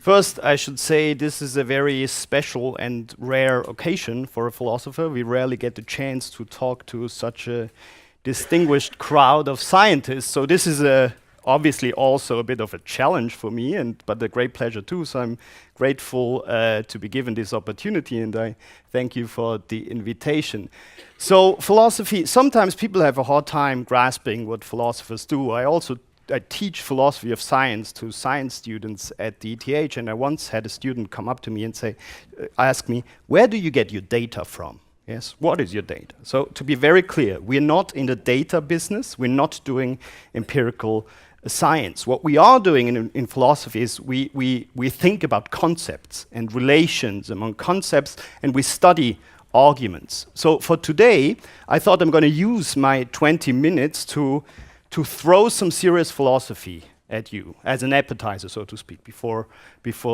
First, I should say this is a very special and rare occasion for a philosopher. We rarely get the chance to talk to such a distinguished crowd of scientists. So this is obviously also a bit of a challenge for me, but a great pleasure too. So I'm grateful to be given this opportunity, and I thank you for the invitation. So philosophy, sometimes people have a hard time grasping what philosophers do. I teach philosophy of science to science students at the ETH, and I once had a student come up to me and ask me, where do you get your data from? Yes, what is your data? So to be very clear, we're not in the data business, we're not doing empirical science. What we are doing in philosophy is we think about concepts and relations among concepts, and we study arguments. So for today, I thought I'm going to use my 20 minutes to throw some serious philosophy at you as an appetizer, so to speak, before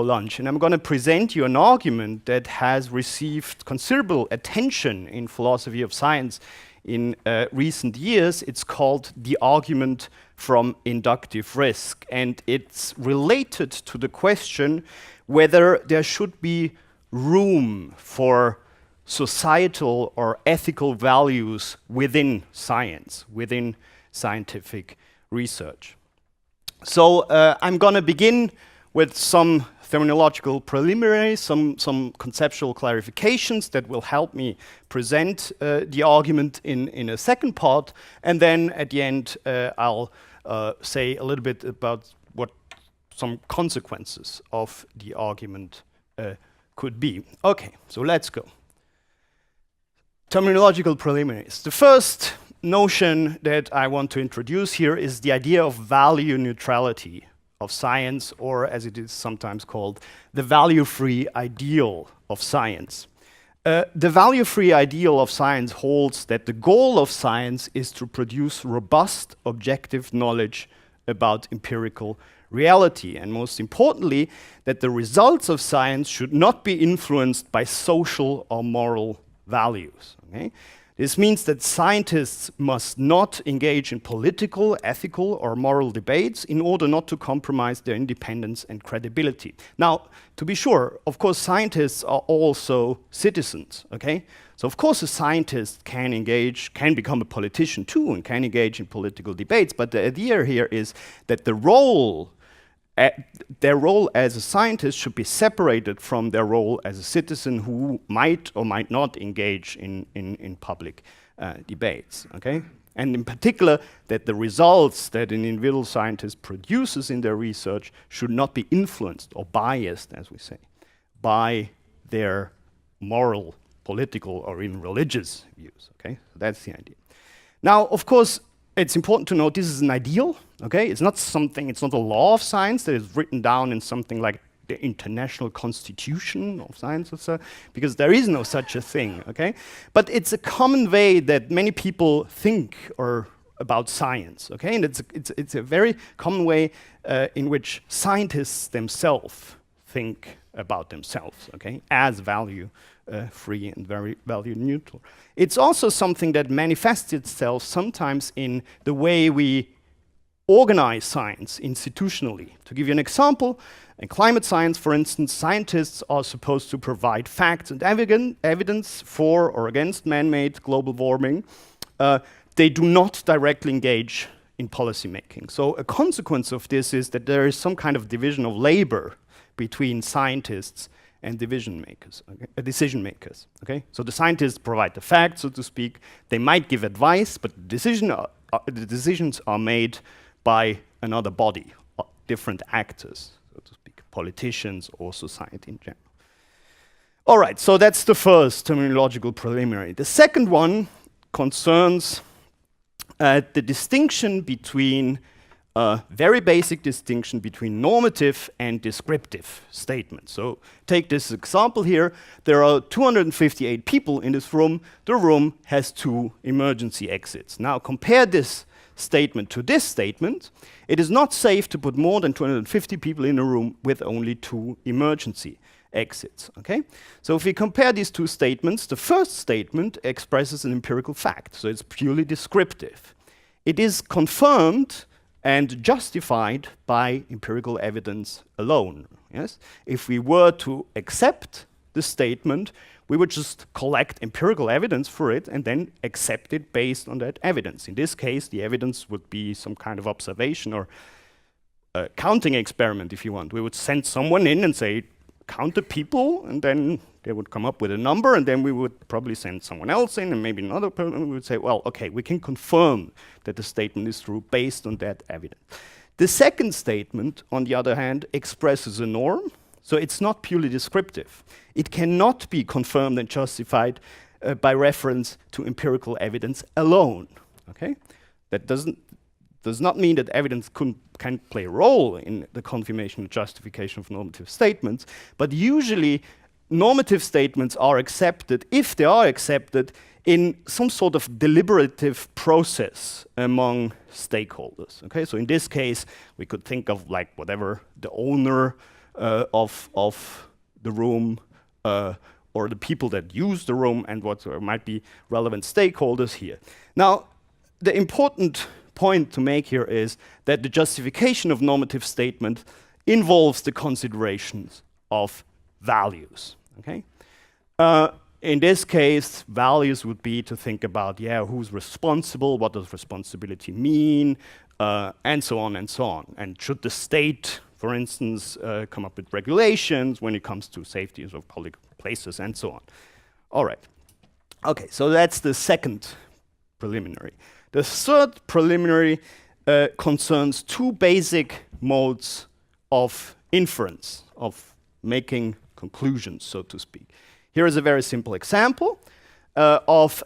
lunch. And I'm going to present you an argument that has received considerable attention in philosophy of science in recent years. It's called the argument from inductive risk, and it's related to the question whether there should be room for societal or ethical values within science, within scientific research. So I'm going to begin with some terminological preliminaries, some conceptual clarifications that will help me present the argument in a second part, and then at the end I'll say a little bit about what some consequences of the argument could be. Okay, so let's go. Terminological preliminaries. The first notion that I want to introduce here is the idea of value neutrality of science, or as it is sometimes called, the value-free ideal of science. The value-free ideal of science holds that the goal of science is to produce robust, objective knowledge about empirical reality, and most importantly, that the results of science should not be influenced by social or moral values. Okay? This means that scientists must not engage in political, ethical, or moral debates in order not to compromise their independence and credibility. Now, to be sure, of course, scientists are also citizens, okay? So of course a scientist can become a politician too, and can engage in political debates, but the idea here is that their role as a scientist should be separated from their role as a citizen who might or might not engage in public debates, okay? And in particular, that the results that an individual scientist produces in their research should not be influenced or biased, as we say, by their moral, political, or even religious views, okay? So that's the idea. Now, of course, it's important to note this is an ideal, okay? It's not a law of science that is written down in something like the International Constitution of Science, because there is no such a thing, okay? But it's a common way that many people think about science, okay? And it's a very common way in which scientists themselves think about themselves, okay, as value-free and very value-neutral. It's also something that manifests itself sometimes in the way we organize science institutionally. To give you an example, in climate science, for instance, scientists are supposed to provide facts and evidence for or against man-made global warming. They do not directly engage in policy making. So a consequence of this is that there is some kind of division of labor between scientists and decision makers. Okay? So the scientists provide the facts, so to speak. They might give advice, but the decisions are made by another body, different actors, so to speak, politicians or society in general. All right, so that's the first terminological preliminary. The second one concerns the distinction between very basic distinction between normative and descriptive statements. So take this example here. There are 258 people in this room. The room has 2 emergency exits. Now compare this statement to this statement. It is not safe to put more than 250 people in a room with only 2 emergency exits, okay? So if we compare these 2 statements, the first statement expresses an empirical fact, so it's purely descriptive. It is confirmed and justified by empirical evidence alone, Yes? If we were to accept the statement, we would just collect empirical evidence for it and then accept it based on that evidence. In this case, the evidence would be some kind of observation or a counting experiment, if you want. We would send someone in and say, count the people, and then they would come up with a number, and then we would probably send someone else in, and maybe another person, and we would say, well, okay, we can confirm that the statement is true based on that evidence. The second statement, on the other hand, expresses a norm, so it's not purely descriptive. It cannot be confirmed and justified by reference to empirical evidence alone, okay? That does not mean that evidence can play a role in the confirmation and justification of normative statements, but usually normative statements are accepted, if they are accepted, in some sort of deliberative process among stakeholders. Okay, so in this case, we could think of like whatever the owner of the room or the people that use the room and what might be relevant stakeholders here. Now, the important point to make here is that the justification of normative statement involves the considerations of values. Okay. In this case, values would be to think about, yeah, who's responsible, what does responsibility mean, and so on and so on. And should the state, for instance, come up with regulations when it comes to safety of public places and so on. All right. Okay, so that's the second preliminary. The third preliminary concerns two basic modes of inference, of making conclusions, so to speak. Here is a very simple example of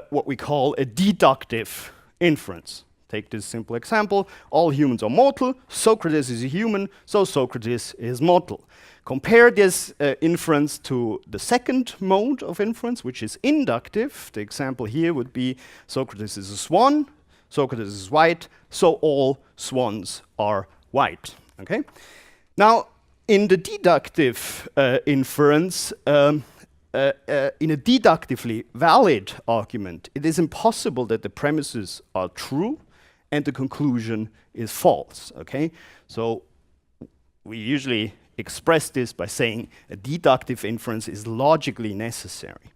what we call a deductive inference. Take this simple example. All humans are mortal. Socrates is a human, so Socrates is mortal. Compare this inference to the second mode of inference, which is inductive. The example here would be Socrates is a swan, Socrates is white, so all swans are white. Okay? Now, in the deductive inference, in a deductively valid argument, it is impossible that the premises are true and the conclusion is false. Okay? So we usually express this by saying a deductive inference is logically necessary.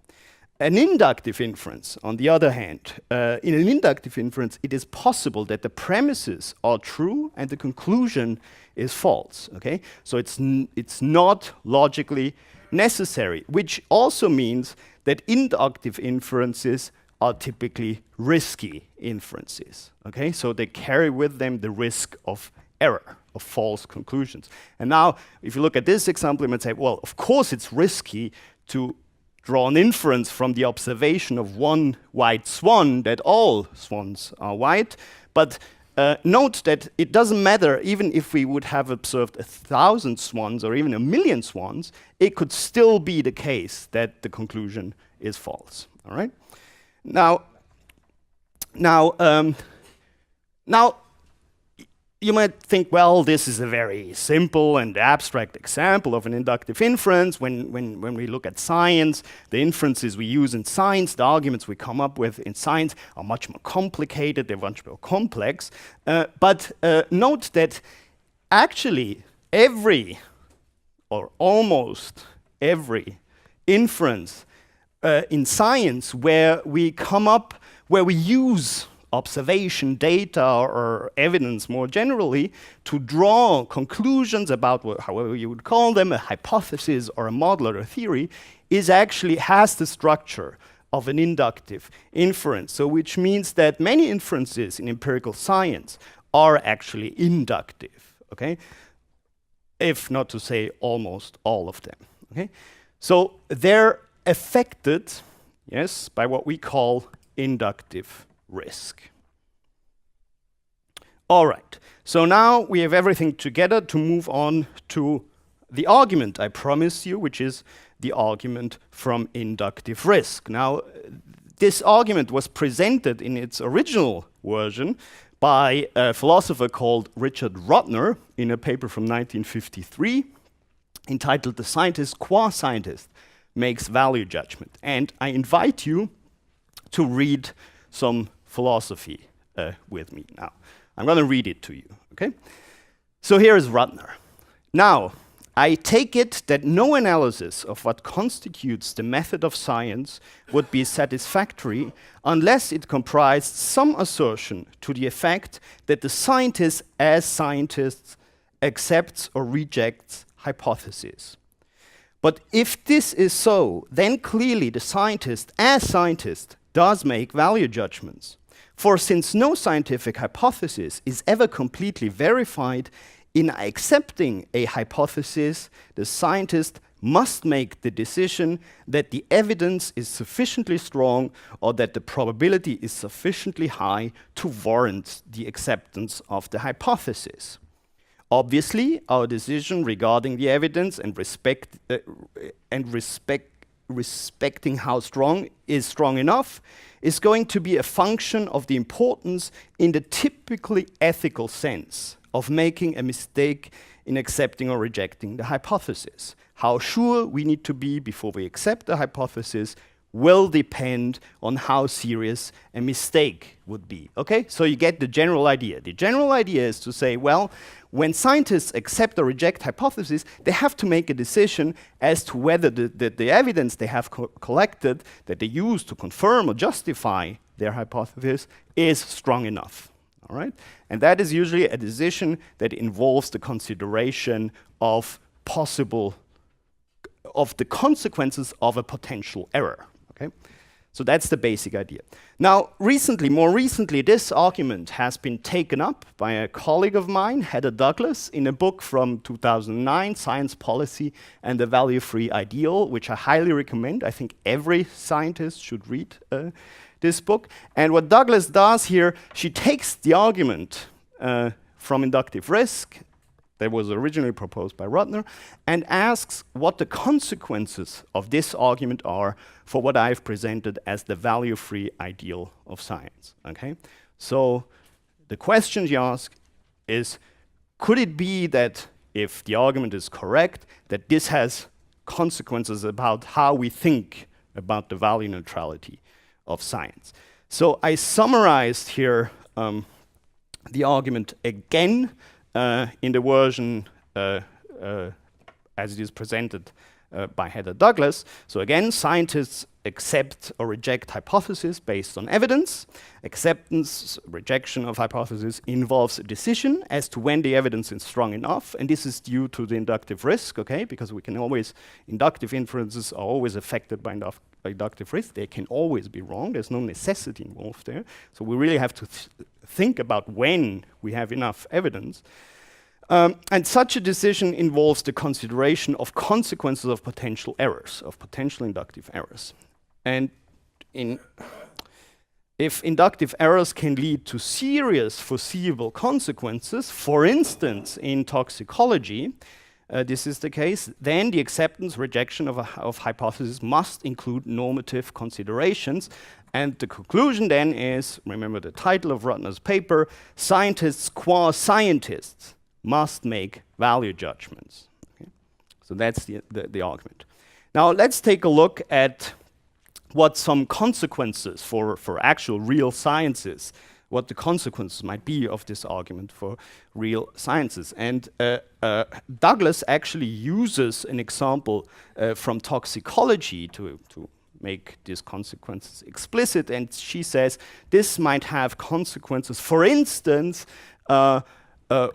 An inductive inference, on the other hand, in an inductive inference, it is possible that the premises are true and the conclusion is false. Okay, so it's not logically necessary, which also means that inductive inferences are typically risky inferences. Okay, so they carry with them the risk of error, of false conclusions. And now, if you look at this example, you might say, well, of course it's risky to draw an inference from the observation of one white swan that all swans are white, but note that it doesn't matter, even if we would have observed 1,000 swans or even 1,000,000 swans, it could still be the case that the conclusion is false. All right? Now, you might think, well, this is a very simple and abstract example of an inductive inference. When we look at science, the inferences we use in science, the arguments we come up with in science are much more complicated, they're much more complex. But note that actually every, or almost every, inference in science where we use observation, data, or evidence more generally to draw conclusions about however you would call them, a hypothesis or a model or a theory, has the structure of an inductive inference. So which means that many inferences in empirical science are actually inductive, okay? If not to say almost all of them, okay? So they're affected, yes, by what we call inductive risk. All right, so now we have everything together to move on to the argument I promised you, which is the argument from inductive risk. Now, this argument was presented in its original version by a philosopher called Richard Rodner in a paper from 1953 entitled "The Scientist Qua Scientist Makes Value Judgment." And I invite you to read some philosophy with me now. I'm going to read it to you, okay? So here is Rodner. Now, I take it that no analysis of what constitutes the method of science would be satisfactory unless it comprised some assertion to the effect that the scientist as scientist accepts or rejects hypotheses. But if this is so, then clearly the scientist as scientist does make value judgments. For since no scientific hypothesis is ever completely verified, in accepting a hypothesis, the scientist must make the decision that the evidence is sufficiently strong or that the probability is sufficiently high to warrant the acceptance of the hypothesis. Obviously, our decision regarding the evidence and respecting how strong is strong enough is going to be a function of the importance in the typically ethical sense of making a mistake in accepting or rejecting the hypothesis. How sure we need to be before we accept the hypothesis will depend on how serious a mistake would be. Okay, so you get the general idea. The general idea is to say, well, when scientists accept or reject hypotheses, they have to make a decision as to whether the evidence they have collected, that they use to confirm or justify their hypothesis, is strong enough. All right? And that is usually a decision that involves the consideration of the consequences of a potential error. Okay? So that's the basic idea. Now, more recently, this argument has been taken up by a colleague of mine, Heather Douglas, in a book from 2009, Science Policy and the Value-Free Ideal, which I highly recommend. I think every scientist should read this book. And what Douglas does here, she takes the argument from inductive risk that was originally proposed by Rudner and asks what the consequences of this argument are for what I've presented as the value-free ideal of science. Okay? So the question you ask is, could it be that if the argument is correct, that this has consequences about how we think about the value neutrality of science? So I summarized here the argument again in the version as it is presented by Heather Douglas. So again, scientists accept or reject hypotheses based on evidence. Acceptance, rejection of hypothesis involves a decision as to when the evidence is strong enough, and this is due to the inductive risk, okay? Because we can always, inductive inferences are always affected by inductive risk. They can always be wrong. There's no necessity involved there. So we really have to think about when we have enough evidence. And such a decision involves the consideration of consequences of potential errors, of potential inductive errors. And if inductive errors can lead to serious foreseeable consequences, for instance, in toxicology, this is the case, then the acceptance, rejection of hypothesis must include normative considerations. And the conclusion then is, remember the title of Rudner's paper, scientists qua scientists must make value judgments. Okay? So that's the argument. Now let's take a look at what some consequences for actual real sciences, what the consequences might be of this argument for real sciences. And Douglas actually uses an example from toxicology to make these consequences explicit, and she says this might have consequences, for instance,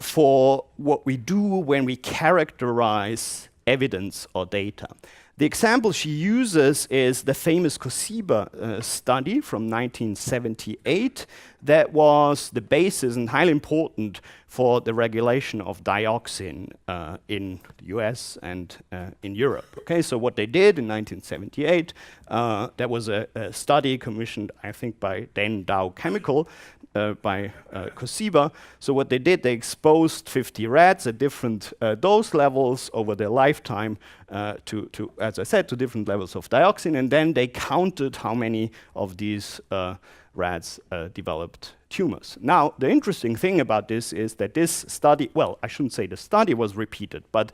for what we do when we characterize evidence or data. The example she uses is the famous Kosiba study from 1978 that was the basis and highly important for the regulation of dioxin in the US and in Europe. Okay, so what they did in 1978, there was a study commissioned, I think, by then Dow Chemical, by Kosiba. So what they did, they exposed 50 rats at different dose levels over their lifetime to, as I said, to different levels of dioxin, and then they counted how many of these rats developed tumors. Now, the interesting thing about this is that this study, well, I shouldn't say the study was repeated, but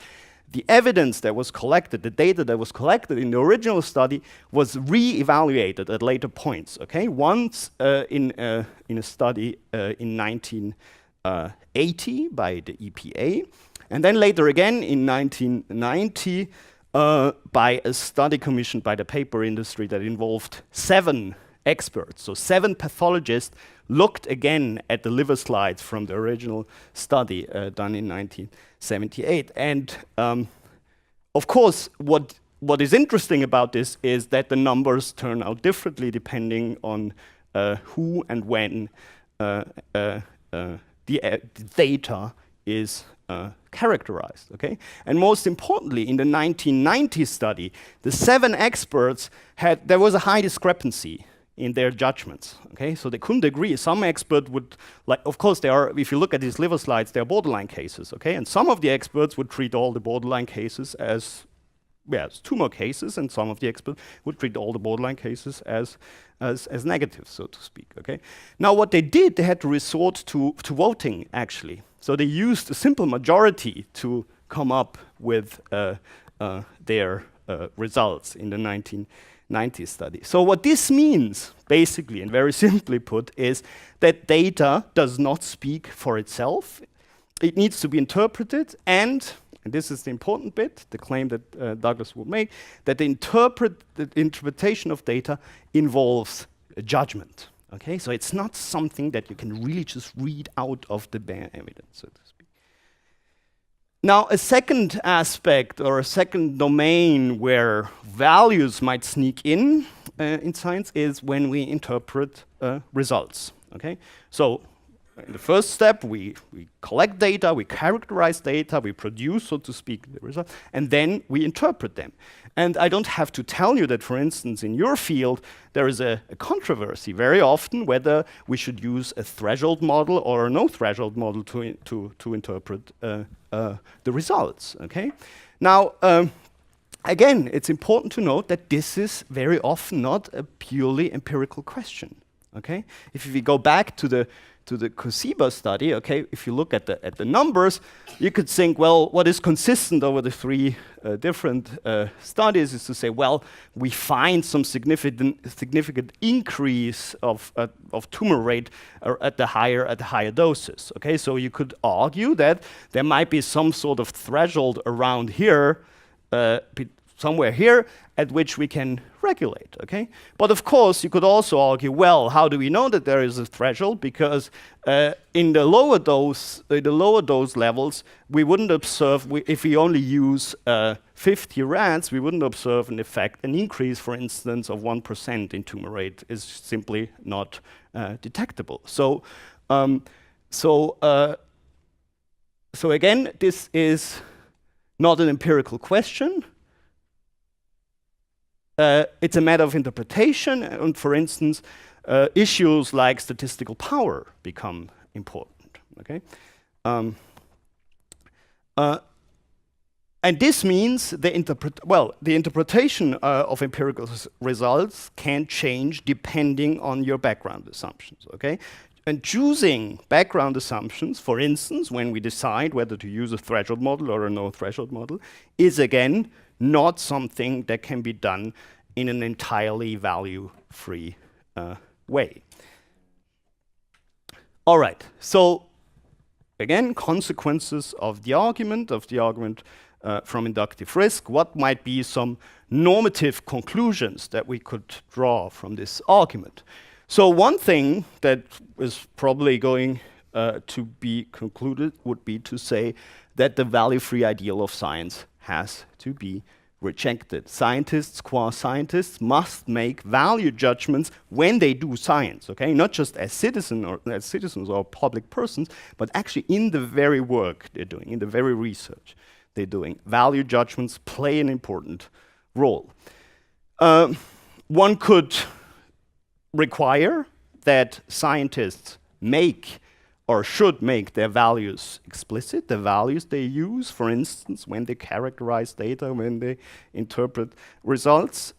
the evidence that was collected, the data that was collected in the original study was re-evaluated at later points, okay? Once in a study in 1980 by the EPA, And then later again in 1990, by a study commissioned by the paper industry that involved 7 experts. So 7 pathologists looked again at the liver slides from the original study done in 1978. And of course, what is interesting about this is that the numbers turn out differently depending on who and when the data is characterized, okay? And most importantly, in the 1990 study, the 7 experts there was a high discrepancy in their judgments, okay? So they couldn't agree. Some expert would, like, of course, if you look at these liver slides, they are borderline cases, okay? And some of the experts would treat all the borderline cases as tumor cases, and some of the experts would treat all the borderline cases as negative, so to speak, okay? Now what they did, they had to resort to voting, actually. So they used a simple majority to come up with their results in the 1990 study. So what this means, basically, and very simply put, is that data does not speak for itself. It needs to be interpreted, and this is the important bit, the claim that Douglas would make, that the interpretation of data involves a judgment. Okay, so it's not something that you can really just read out of the bare evidence, so to speak. Now, a second aspect or a second domain where values might sneak in science is when we interpret results. Okay, so in the first step, we collect data, we characterize data, we produce, so to speak, the results, and then we interpret them. And I don't have to tell you that, for instance, in your field, there is a controversy very often whether we should use a threshold model or a no threshold model to interpret the results, okay? Now, again, it's important to note that this is very often not a purely empirical question, okay? If we go back to the Cosiba study, okay, if you look at the numbers, you could think, well, what is consistent over the 3 different studies is to say, well, we find some significant increase of tumor rate at the higher doses. Okay, so you could argue that there might be some sort of threshold around here, somewhere here, at which we can regulate, okay? But of course, you could also argue, well, how do we know that there is a threshold? Because in the lower dose levels, we wouldn't observe, if we only use 50 rats, we wouldn't observe an effect. An increase, for instance, of 1% in tumor rate is simply not detectable. So again, this is not an empirical question. It's a matter of interpretation, and for instance, issues like statistical power become important, okay? And this means the interpretation of empirical results can change depending on your background assumptions, okay? And choosing background assumptions, for instance, when we decide whether to use a threshold model or a no threshold model, is again not something that can be done in an entirely value-free way. All right, so again, consequences of the argument from inductive risk. What might be some normative conclusions that we could draw from this argument? So one thing that is probably going to be concluded would be to say that the value-free ideal of science has to be rejected. Scientists, qua scientists, must make value judgments when they do science, okay? Not just as citizens or public persons, but actually in the very work they're doing, in the very research they're doing. Value judgments play an important role. One could require that scientists make or should make their values explicit, the values they use, for instance, when they characterize data, when they interpret results.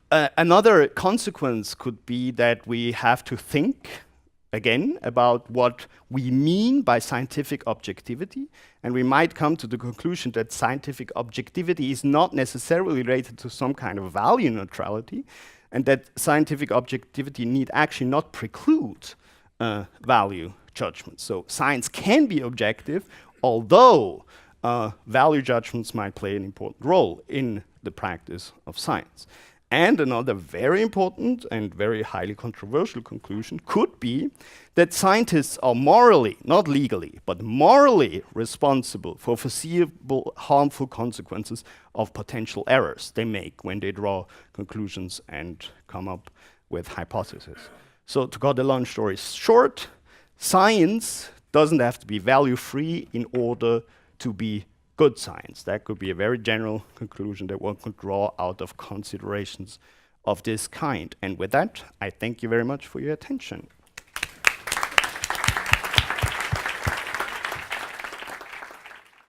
Another consequence could be that we have to think again about what we mean by scientific objectivity, and we might come to the conclusion that scientific objectivity is not necessarily related to some kind of value neutrality, and that scientific objectivity need actually not preclude value judgments. So science can be objective, although value judgments might play an important role in the practice of science. And another very important and very highly controversial conclusion could be that scientists are morally, not legally, but morally responsible for foreseeable harmful consequences of potential errors they make when they draw conclusions and come up with hypotheses. So to cut the long story short, science doesn't have to be value-free in order to be good science. That could be a very general conclusion that one could draw out of considerations of this kind. And with that, I thank you very much for your attention.